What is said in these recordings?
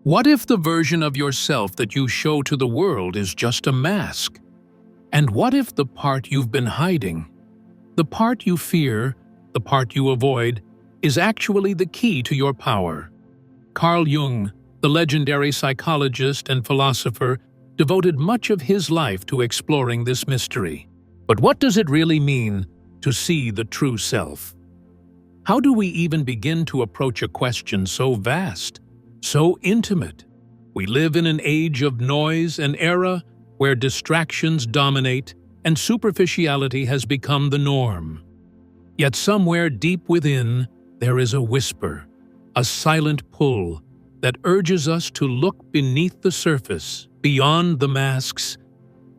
What if the version of yourself that you show to the world is just a mask? And what if the part you've been hiding, the part you fear, the part you avoid, is actually the key to your power? Carl Jung, the legendary psychologist and philosopher, devoted much of his life to exploring this mystery. But what does it really mean to see the true self? How do we even begin to approach a question so vast, so intimate? We live in an age of noise, an era where distractions dominate and superficiality has become the norm. Yet somewhere deep within, there is a whisper, a silent pull that urges us to look beneath the surface, beyond the masks,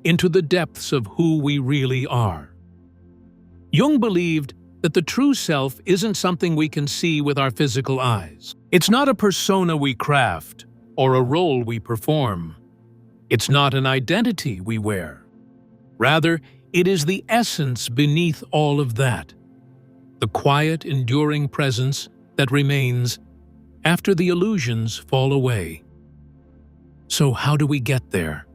into the depths of who we really are. Jung believed that the true self isn't something we can see with our physical eyes. It's not a persona we craft or a role we perform. It's not an identity we wear. Rather, it is the essence beneath all of that, the quiet, enduring presence that remains after the illusions fall away. So how do we get there?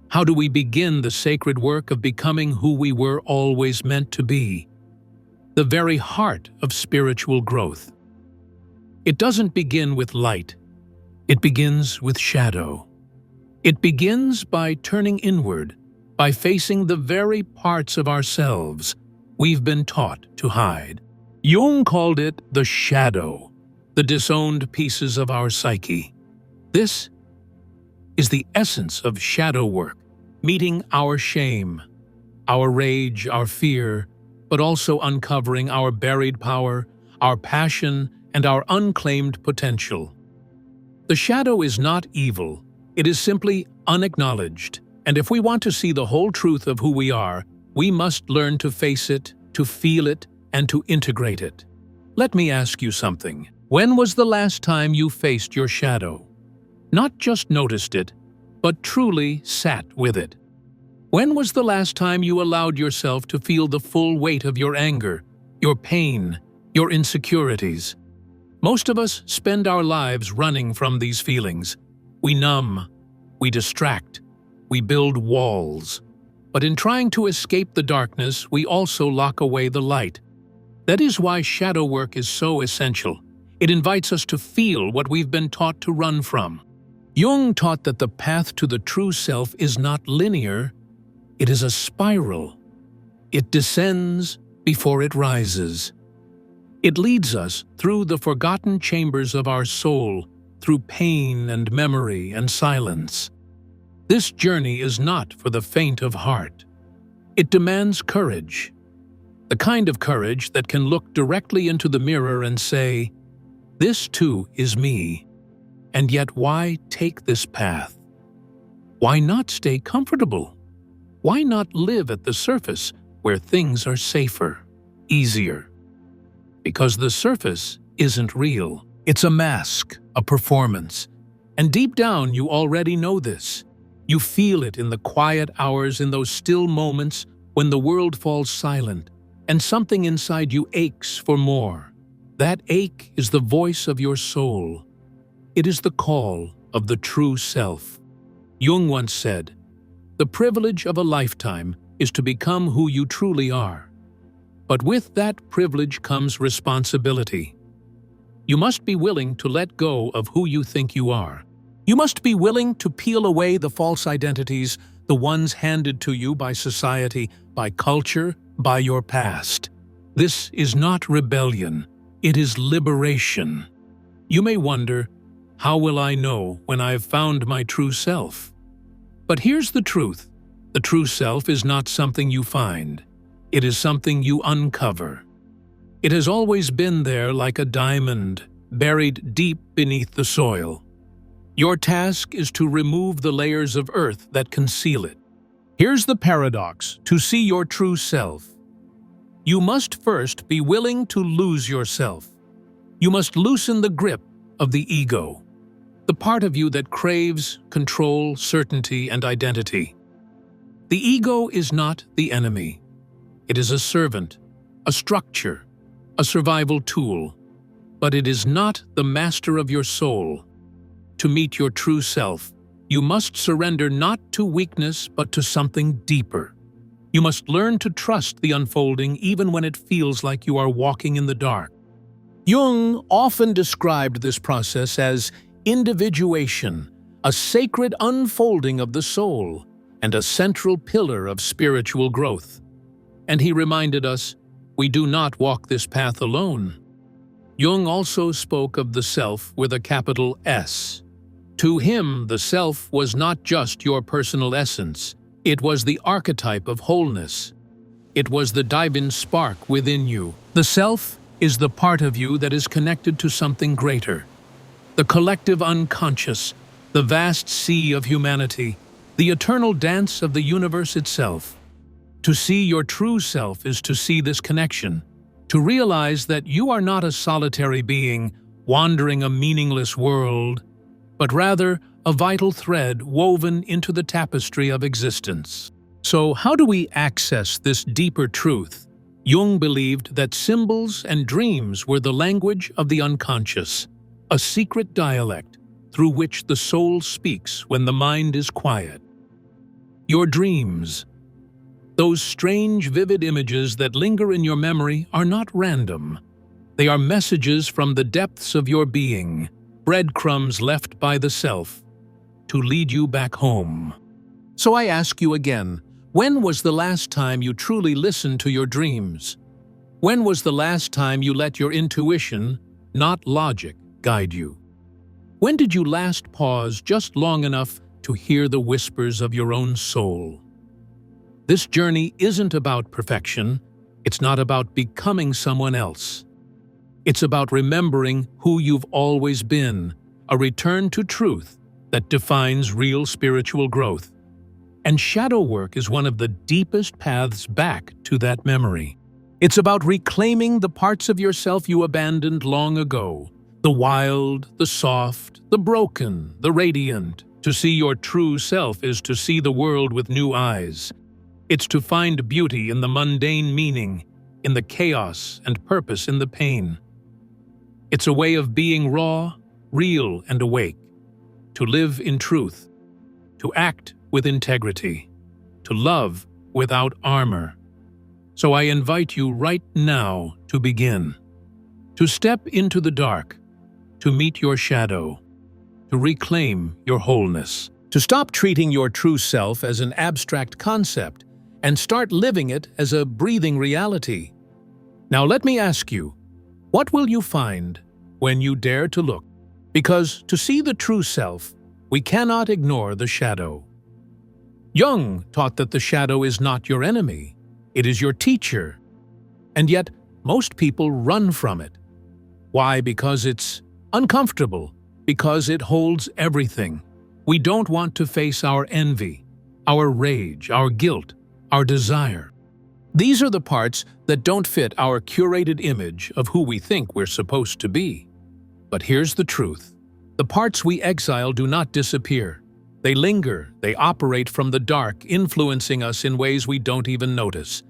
How do we begin the sacred work of becoming who we were always meant to be? The very heart of spiritual growth. It doesn't begin with light. It begins with shadow. It begins by turning inward, by facing the very parts of ourselves we've been taught to hide. Jung called it the shadow, the disowned pieces of our psyche. This is the essence of shadow work, meeting our shame, our rage, our fear, but also uncovering our buried power, our passion, and our unclaimed potential. The shadow is not evil, it is simply unacknowledged, and if we want to see the whole truth of who we are, we must learn to face it, to feel it, and to integrate it. Let me ask you something. When was the last time you faced your shadow? Not just noticed it, but truly sat with it. When was the last time you allowed yourself to feel the full weight of your anger, your pain, your insecurities? Most of us spend our lives running from these feelings. We numb, we distract, we build walls. But in trying to escape the darkness, we also lock away the light. That is why shadow work is so essential. It invites us to feel what we've been taught to run from. Jung taught that the path to the true self is not linear, it is a spiral. It descends before it rises. It leads us through the forgotten chambers of our soul, through pain and memory and silence. This journey is not for the faint of heart. It demands courage, the kind of courage that can look directly into the mirror and say, "This too is me." And yet, why take this path? Why not stay comfortable? Why not live at the surface where things are safer, easier? Because the surface isn't real. It's a mask, a performance. And deep down, you already know this. You feel it in the quiet hours, in those still moments when the world falls silent, and something inside you aches for more. That ache is the voice of your soul. It is the call of the true self. Jung once said, "The privilege of a lifetime is to become who you truly are. But with that privilege comes responsibility. You must be willing to let go of who you think you are. You must be willing to peel away the false identities, the ones handed to you by society, by culture, by your past. This is not rebellion, it is liberation." You may wonder, how will I know when I've found my true self? But here's the truth. The true self is not something you find. It is something you uncover. It has always been there like a diamond, buried deep beneath the soil. Your task is to remove the layers of earth that conceal it. Here's the paradox: to see your true self, you must first be willing to lose yourself. You must loosen the grip of the ego, the part of you that craves control, certainty, and identity. The ego is not the enemy. It is a servant, a structure, a survival tool, but it is not the master of your soul. to meet your true self, you must surrender not to weakness but to something deeper. You must learn to trust the unfolding even when it feels like you are walking in the dark. Jung often described this process as individuation, a sacred unfolding of the soul, and a central pillar of spiritual growth. And he reminded us, we do not walk this path alone. Jung also spoke of the self with a capital S. To him, the self was not just your personal essence, it was the archetype of wholeness. It was the divine spark within you. The self is the part of you that is connected to something greater. The collective unconscious, the vast sea of humanity, the eternal dance of the universe itself. To see your true self is to see this connection, to realize that you are not a solitary being wandering a meaningless world, but rather a vital thread woven into the tapestry of existence. So how do we access this deeper truth? Jung believed that symbols and dreams were the language of the unconscious, a secret dialect through which the soul speaks when the mind is quiet. Your dreams, those strange, vivid images that linger in your memory, are not random. They are messages from the depths of your being, breadcrumbs left by the self, to lead you back home. So I ask you again, when was the last time you truly listened to your dreams? When was the last time you let your intuition, not logic, guide you? When did you last pause just long enough to hear the whispers of your own soul? This journey isn't about perfection. It's not about becoming someone else. It's about remembering who you've always been, a return to truth that defines real spiritual growth. And shadow work is one of the deepest paths back to that memory. It's about reclaiming the parts of yourself you abandoned long ago, the wild, the soft, the broken, the radiant. To see your true self is to see the world with new eyes. It's to find beauty in the mundane meaning, in the chaos, and purpose in the pain. It's a way of being raw, real, and awake, to live in truth, to act with integrity, to love without armor. So I invite you right now to begin, to step into the dark, to meet your shadow, to reclaim your wholeness, to stop treating your true self as an abstract concept and start living it as a breathing reality. Now let me ask you, what will you find when you dare to look? Because to see the true self, we cannot ignore the shadow. Jung taught that the shadow is not your enemy, it is your teacher. And yet, most people run from it. Why? Because it's uncomfortable, because it holds everything. We don't want to face our envy, our rage, our guilt, our desire. These are the parts that don't fit our curated image of who we think we're supposed to be. But here's the truth. The parts we exile do not disappear. They linger, they operate from the dark, influencing us in ways we don't even notice.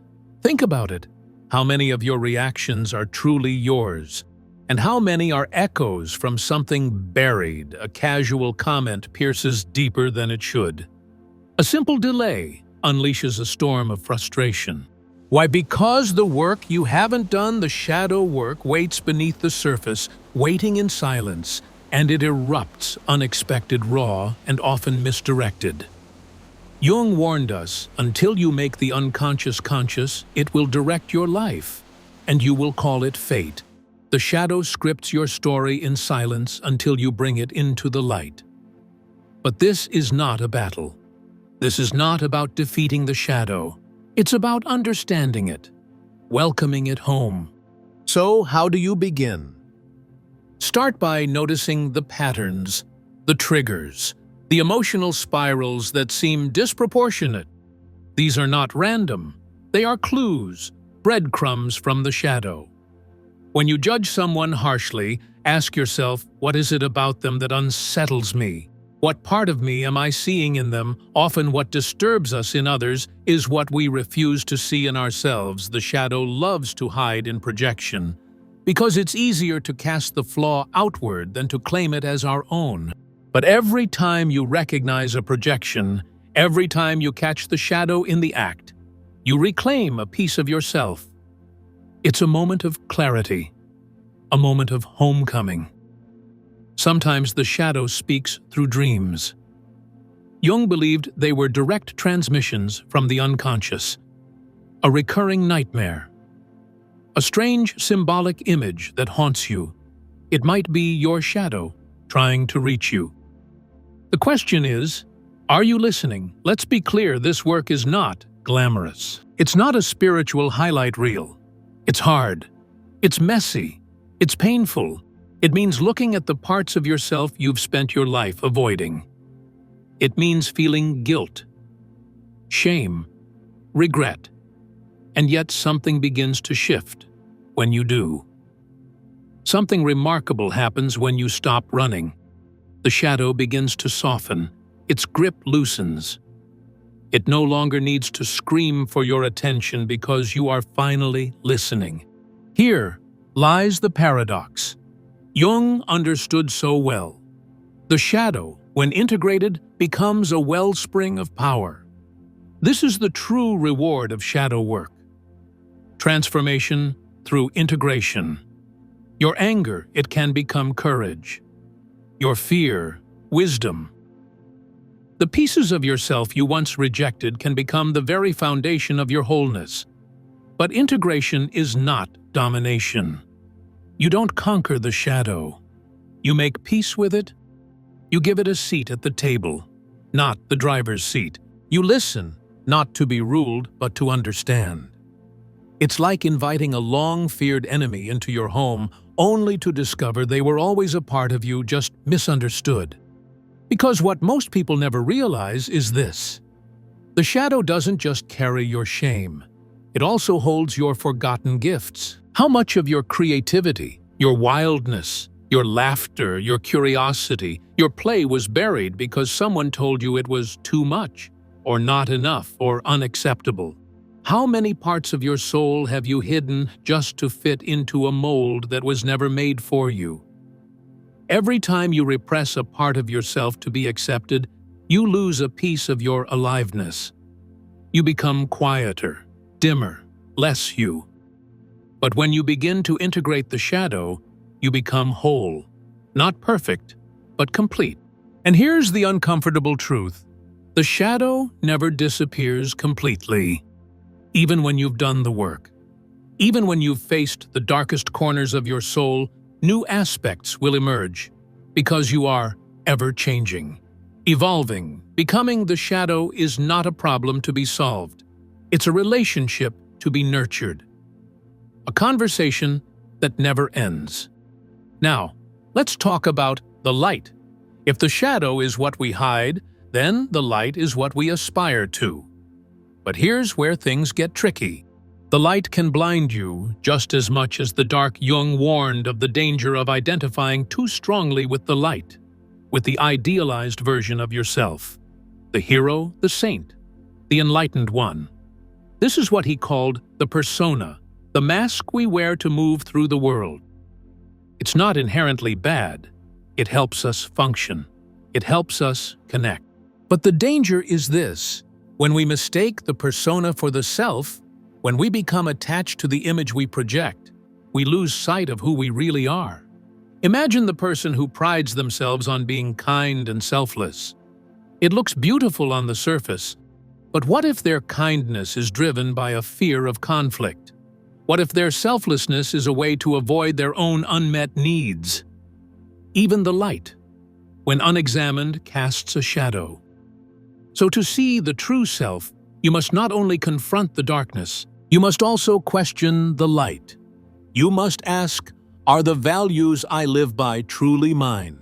Think about it. How many of your reactions are truly yours? And how many are echoes from something buried? A casual comment pierces deeper than it should. A simple delay unleashes a storm of frustration. Why? Because the work you haven't done, the shadow work, waits beneath the surface, waiting in silence, and it erupts unexpected, raw, and often misdirected. Jung warned us, until you make the unconscious conscious, it will direct your life, and you will call it fate. The shadow scripts your story in silence until you bring it into the light. But this is not a battle. This is not about defeating the shadow. It's about understanding it, welcoming it home. So, how do you begin? Start by noticing the patterns, the triggers, the emotional spirals that seem disproportionate. These are not random. They are clues, breadcrumbs from the shadow. When you judge someone harshly, ask yourself, what is it about them that unsettles me? What part of me am I seeing in them? Often what disturbs us in others is what we refuse to see in ourselves. The shadow loves to hide in projection, because it's easier to cast the flaw outward than to claim it as our own. But every time you recognize a projection, every time you catch the shadow in the act, you reclaim a piece of yourself. It's a moment of clarity, a moment of homecoming. Sometimes the shadow speaks through dreams. Jung believed they were direct transmissions from the unconscious, a recurring nightmare, a strange symbolic image that haunts you. It might be your shadow trying to reach you. The question is, are you listening? Let's be clear, this work is not glamorous. It's not a spiritual highlight reel. It's hard. It's messy. It's painful. It means looking at the parts of yourself you've spent your life avoiding. It means feeling guilt, shame, regret, and yet something begins to shift when you do. Something remarkable happens when you stop running. The shadow begins to soften. Its grip loosens. It no longer needs to scream for your attention because you are finally listening. Here lies the paradox Jung understood so well. The shadow, when integrated, becomes a wellspring of power. This is the true reward of shadow work. Transformation through integration. Your anger, it can become courage. Your fear, wisdom. The pieces of yourself you once rejected can become the very foundation of your wholeness. But integration is not domination. You don't conquer the shadow. You make peace with it. You give it a seat at the table, not the driver's seat. You listen, not to be ruled, but to understand. It's like inviting a long-feared enemy into your home, only to discover they were always a part of you, just misunderstood. Because what most people never realize is this: the shadow doesn't just carry your shame. It also holds your forgotten gifts. How much of your creativity, your wildness, your laughter, your curiosity, your play was buried because someone told you it was too much, or not enough, or unacceptable? How many parts of your soul have you hidden just to fit into a mold that was never made for you? Every time you repress a part of yourself to be accepted, you lose a piece of your aliveness. You become quieter, dimmer, less you. But when you begin to integrate the shadow, you become whole. Not perfect, but complete. And here's the uncomfortable truth: the shadow never disappears completely. Even when you've done the work, even when you've faced the darkest corners of your soul, new aspects will emerge, because you are ever-changing, evolving. Becoming the shadow is not a problem to be solved. It's a relationship to be nurtured, a conversation that never ends. Now, let's talk about the light. If the shadow is what we hide, then the light is what we aspire to. But here's where things get tricky. The light can blind you just as much as the dark. Jung warned of the danger of identifying too strongly with the light, with the idealized version of yourself, the hero, the saint, the enlightened one. This is what he called the persona, the mask we wear to move through the world. It's not inherently bad. It helps us function. It helps us connect. But the danger is this: when we mistake the persona for the self, when we become attached to the image we project, we lose sight of who we really are. Imagine the person who prides themselves on being kind and selfless. It looks beautiful on the surface, but what if their kindness is driven by a fear of conflict? What if their selflessness is a way to avoid their own unmet needs? Even the light, when unexamined, casts a shadow. So to see the true self, you must not only confront the darkness, you must also question the light. You must ask, are the values I live by truly mine?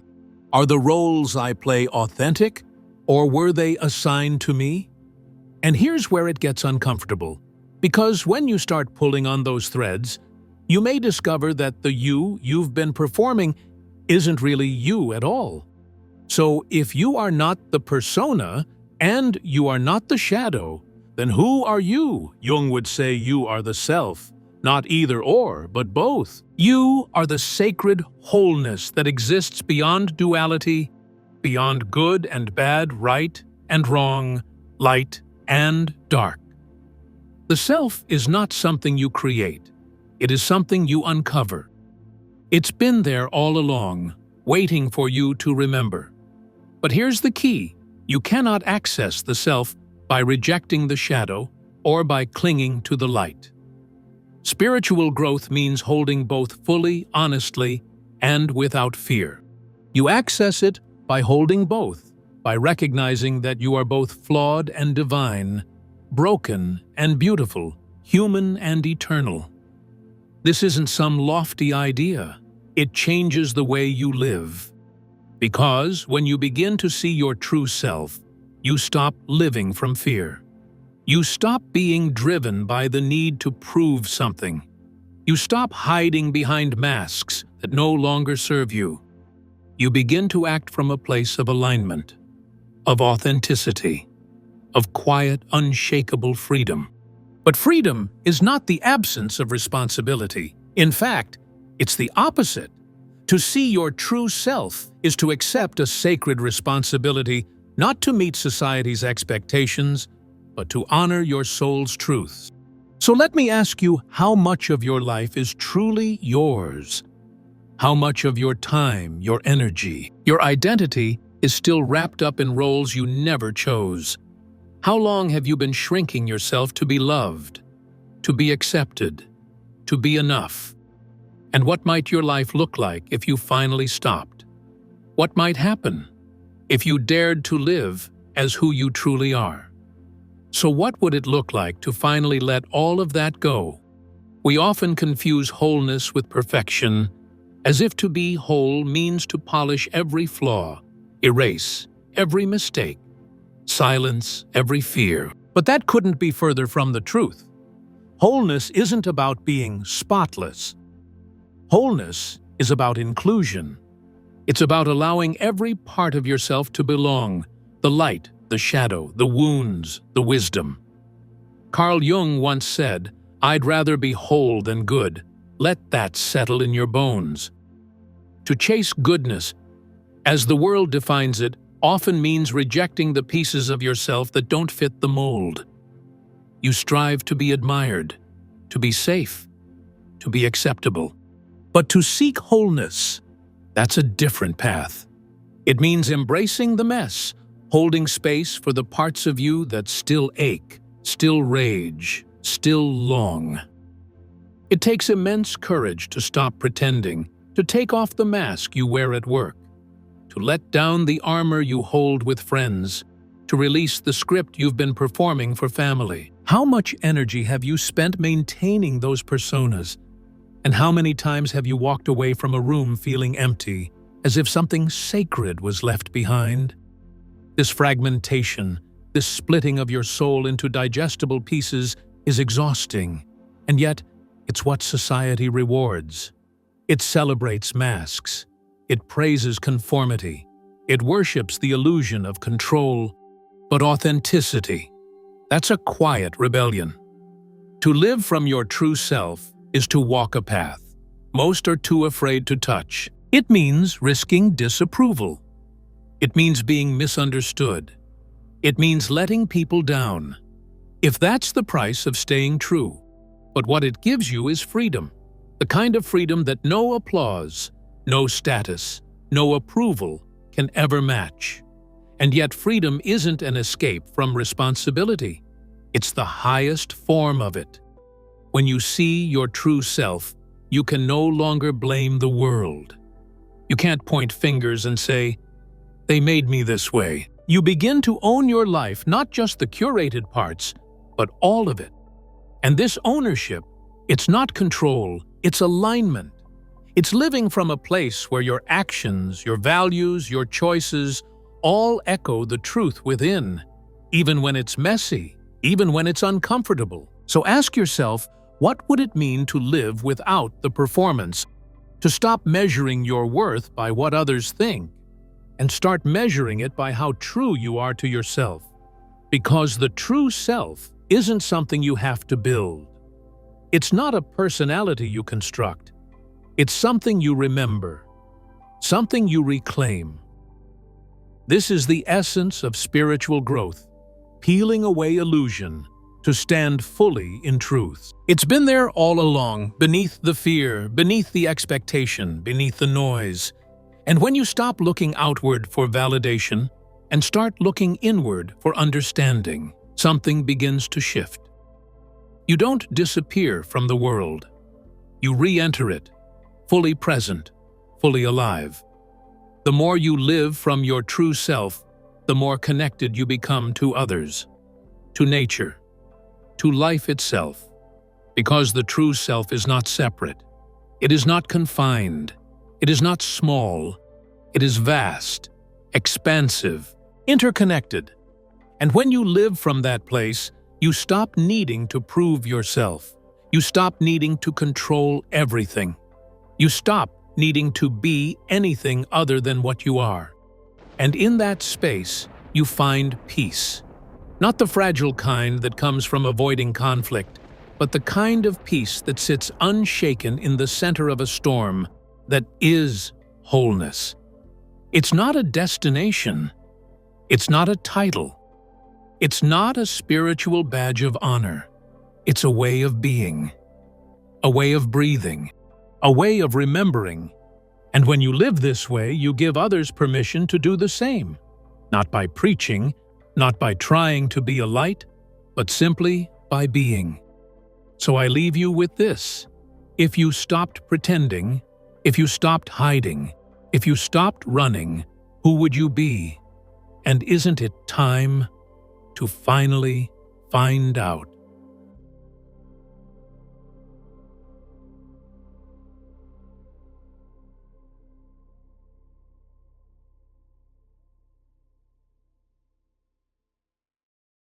Are the roles I play authentic, or were they assigned to me? And here's where it gets uncomfortable, because when you start pulling on those threads, you may discover that the you've been performing isn't really you at all. So if you are not the persona, and you are not the shadow, then who are you? Jung would say you are the self, not either or, but both. You are the sacred wholeness that exists beyond duality, beyond good and bad, right and wrong, light and dark. The self is not something you create. It is something you uncover. It's been there all along, waiting for you to remember. But here's the key. You cannot access the self by rejecting the shadow or by clinging to the light. Spiritual growth means holding both fully, honestly, and without fear. You access it by holding both, by recognizing that you are both flawed and divine, broken and beautiful, human and eternal. This isn't some lofty idea. It changes the way you live. Because when you begin to see your true self, you stop living from fear. You stop being driven by the need to prove something. You stop hiding behind masks that no longer serve you. You begin to act from a place of alignment, of authenticity, of quiet, unshakable freedom. But freedom is not the absence of responsibility. In fact, it's the opposite. To see your true self is to accept a sacred responsibility, not to meet society's expectations, but to honor your soul's truths. So let me ask you, how much of your life is truly yours? How much of your time, your energy, your identity is still wrapped up in roles you never chose? How long have you been shrinking yourself to be loved, to be accepted, to be enough? And what might your life look like if you finally stopped? What might happen if you dared to live as who you truly are? So what would it look like to finally let all of that go? We often confuse wholeness with perfection, as if to be whole means to polish every flaw, erase every mistake, silence every fear. But that couldn't be further from the truth. Wholeness isn't about being spotless. Wholeness is about inclusion. It's about allowing every part of yourself to belong, the light, the shadow, the wounds, the wisdom. Carl Jung once said, "I'd rather be whole than good. Let that settle in your bones." To chase goodness, as the world defines it, often means rejecting the pieces of yourself that don't fit the mold. You strive to be admired, to be safe, to be acceptable. But to seek wholeness, that's a different path. It means embracing the mess, holding space for the parts of you that still ache, still rage, still long. It takes immense courage to stop pretending, to take off the mask you wear at work, to let down the armor you hold with friends, to release the script you've been performing for family. How much energy have you spent maintaining those personas? And how many times have you walked away from a room feeling empty, as if something sacred was left behind? This fragmentation, this splitting of your soul into digestible pieces is exhausting, and yet it's what society rewards. It celebrates masks. It praises conformity. It worships the illusion of control. But authenticity, that's a quiet rebellion. To live from your true self is to walk a path most are too afraid to touch. It means risking disapproval. It means being misunderstood. It means letting people down. If that's the price of staying true. But what it gives you is freedom. The kind of freedom that no applause, no status, no approval can ever match. And yet freedom isn't an escape from responsibility. It's the highest form of it. When you see your true self, you can no longer blame the world. You can't point fingers and say, "They made me this way." You begin to own your life, not just the curated parts, but all of it. And this ownership, it's not control, it's alignment. It's living from a place where your actions, your values, your choices all echo the truth within, even when it's messy, even when it's uncomfortable. So ask yourself, what would it mean to live without the performance? To stop measuring your worth by what others think, and start measuring it by how true you are to yourself. Because the true self isn't something you have to build. It's not a personality you construct. It's something you remember, something you reclaim. This is the essence of spiritual growth, peeling away illusion to stand fully in truth. It's been there all along, beneath the fear, beneath the expectation, beneath the noise. And when you stop looking outward for validation and start looking inward for understanding, something begins to shift. You don't disappear from the world. You re-enter it, fully present, fully alive. The more you live from your true self, the more connected you become to others, to nature, to life itself, because the true self is not separate. It is not confined. It is not small. It is vast, expansive, interconnected. And when you live from that place, you stop needing to prove yourself. You stop needing to control everything. You stop needing to be anything other than what you are. And in that space, you find peace. Not the fragile kind that comes from avoiding conflict, but the kind of peace that sits unshaken in the center of a storm that is wholeness. It's not a destination. It's not a title. It's not a spiritual badge of honor. It's a way of being, a way of breathing, a way of remembering. And when you live this way, you give others permission to do the same, not by preaching, not by trying to be a light, but simply by being. So I leave you with this. If you stopped pretending, if you stopped hiding, if you stopped running, who would you be? And isn't it time to finally find out?